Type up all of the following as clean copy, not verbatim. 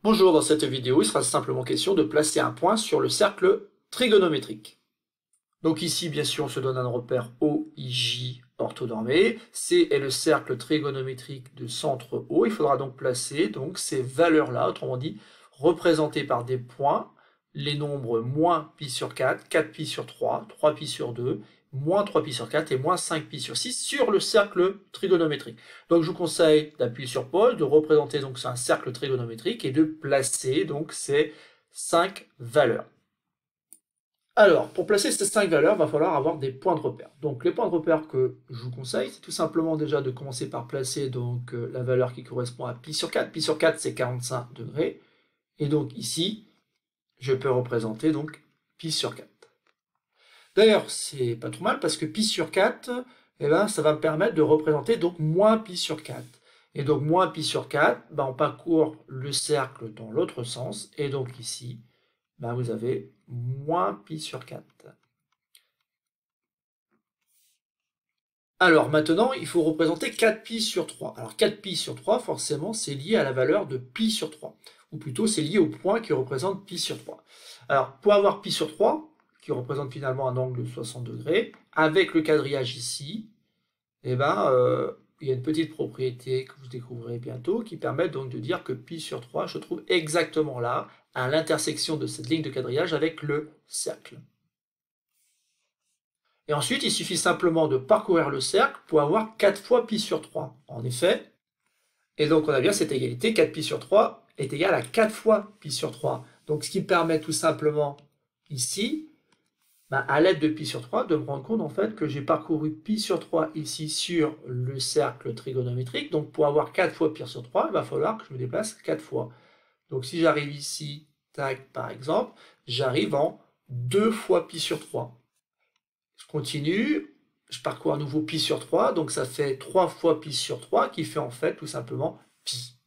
Bonjour, dans cette vidéo, il sera simplement question de placer un point sur le cercle trigonométrique. Donc ici, bien sûr, on se donne un repère OIJ orthonormé. C est le cercle trigonométrique de centre O. Il faudra donc placer ces valeurs-là, autrement dit, représentées par des points, les nombres moins pi sur 4, 4pi sur 3, 3pi sur 2, moins 3pi sur 4 et moins 5pi sur 6 sur le cercle trigonométrique. Donc je vous conseille d'appuyer sur pause, de représenter donc un cercle trigonométrique et de placer donc ces 5 valeurs. Alors, pour placer ces 5 valeurs, il va falloir avoir des points de repère. Donc, les points de repère que je vous conseille, c'est tout simplement déjà de commencer par placer la valeur qui correspond à pi sur 4. Pi sur 4, c'est 45 degrés. Et donc ici, je peux représenter donc pi sur 4. D'ailleurs, c'est pas trop mal parce que pi sur 4, eh ben, ça va me permettre de représenter donc moins pi sur 4. Et donc moins pi sur 4, ben, on parcourt le cercle dans l'autre sens. Et donc ici, ben, vous avez moins pi sur 4. Alors maintenant, il faut représenter 4pi sur 3. Alors 4pi sur 3, forcément, c'est lié à la valeur de pi sur 3. Ou plutôt, c'est lié au point qui représente pi sur 3. Alors, pour avoir pi sur 3, qui représente finalement un angle de 60 degrés, avec le quadrillage ici, eh ben, il y a une petite propriété que vous découvrirez bientôt qui permet donc de dire que pi sur 3 se trouve exactement là, à l'intersection de cette ligne de quadrillage avec le cercle. Et ensuite, il suffit simplement de parcourir le cercle pour avoir 4 fois pi sur 3. En effet, et donc on a bien cette égalité, 4pi sur 3 est égal à 4 fois pi sur 3. Donc ce qui me permet tout simplement ici, à l'aide de pi sur 3, de me rendre compte en fait que j'ai parcouru pi sur 3 ici sur le cercle trigonométrique. Donc pour avoir 4 fois pi sur 3, il va falloir que je me déplace 4 fois. Donc si j'arrive ici, tac, par exemple, j'arrive en 2 fois pi sur 3. Je continue, je parcours à nouveau pi sur 3, donc ça fait 3 fois pi sur 3 qui fait en fait tout simplement pi.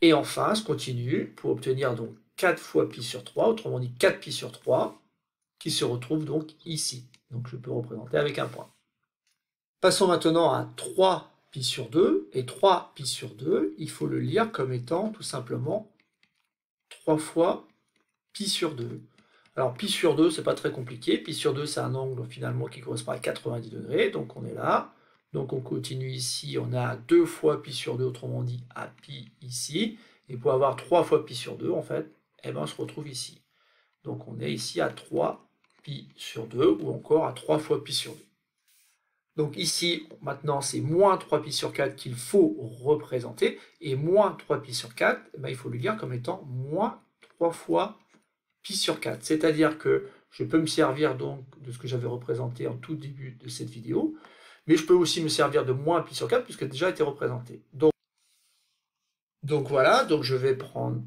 Et enfin, je continue pour obtenir donc 4 fois pi sur 3, autrement dit 4 pi sur 3, qui se retrouve donc ici. Donc je peux représenter avec un point. Passons maintenant à 3 pi sur 2, et 3 pi sur 2, il faut le lire comme étant tout simplement 3 fois pi sur 2. Alors pi sur 2, c'est pas très compliqué. Pi sur 2, c'est un angle finalement qui correspond à 90 degrés. Donc on est là. Donc on continue ici. On a 2 fois pi sur 2, autrement dit à pi ici. Et pour avoir 3 fois pi sur 2, en fait, eh ben, on se retrouve ici. Donc on est ici à 3 pi sur 2 ou encore à 3 fois pi sur 2. Donc ici, maintenant, c'est moins 3 pi sur 4 qu'il faut représenter. Et moins 3 pi sur 4, eh ben, il faut le lire comme étant moins 3 fois pi sur 4. C'est-à-dire que je peux me servir donc de ce que j'avais représenté en tout début de cette vidéo, mais je peux aussi me servir de moins pi sur 4 puisque ça a déjà été représenté. Donc voilà, donc je vais prendre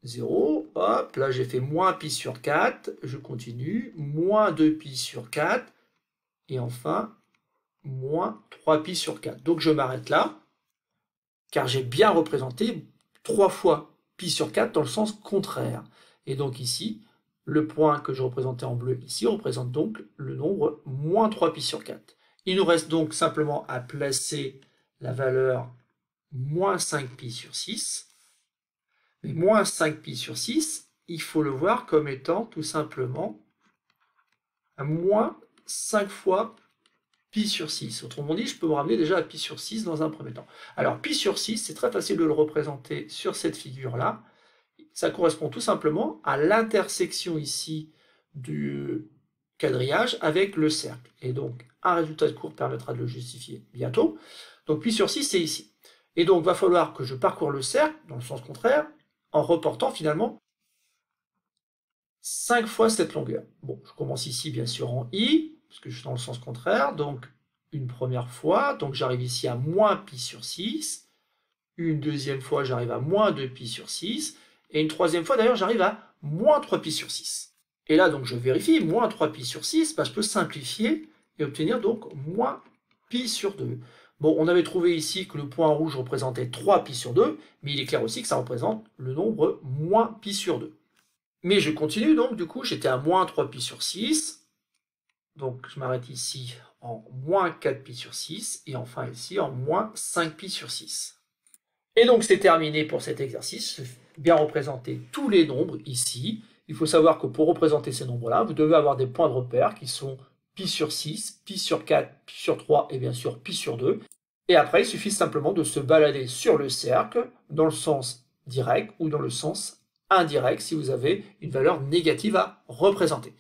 0, hop, là j'ai fait moins pi sur 4, je continue, moins 2 pi sur 4, et enfin, moins 3 pi sur 4. Donc je m'arrête là, car j'ai bien représenté 3 fois pi sur 4 dans le sens contraire. Et donc ici, le point que je représentais en bleu ici représente donc le nombre moins 3 pi sur 4. Il nous reste donc simplement à placer la valeur moins 5 pi sur 6. Mais moins 5 pi sur 6, il faut le voir comme étant tout simplement moins 5 fois pi sur 6. Autrement dit, je peux me ramener déjà à pi sur 6 dans un premier temps. Alors, pi sur 6, c'est très facile de le représenter sur cette figure-là. Ça correspond tout simplement à l'intersection ici du quadrillage avec le cercle. Et donc, un résultat de courbe permettra de le justifier bientôt. Donc, pi sur 6, c'est ici. Et donc, il va falloir que je parcours le cercle dans le sens contraire en reportant finalement 5 fois cette longueur. Bon, je commence ici bien sûr en i, parce que je suis dans le sens contraire, donc une première fois, donc j'arrive ici à moins pi sur 6, une deuxième fois j'arrive à moins 2 pi sur 6, et une troisième fois d'ailleurs j'arrive à moins 3 pi sur 6. Et là donc je vérifie, moins 3 pi sur 6, je peux simplifier et obtenir donc moins pi sur 2. Bon, on avait trouvé ici que le point rouge représentait 3 pi sur 2, mais il est clair aussi que ça représente le nombre moins pi sur 2. Mais je continue donc, du coup, j'étais à moins 3 pi sur 6, donc je m'arrête ici en moins 4 pi sur 6, et enfin ici en moins 5 pi sur 6. Et donc c'est terminé pour cet exercice, bien représenter tous les nombres ici. Il faut savoir que pour représenter ces nombres-là, vous devez avoir des points de repère qui sont pi sur 6, pi sur 4, pi sur 3 et bien sûr pi sur 2. Et après, il suffit simplement de se balader sur le cercle dans le sens direct ou dans le sens indirect si vous avez une valeur négative à représenter.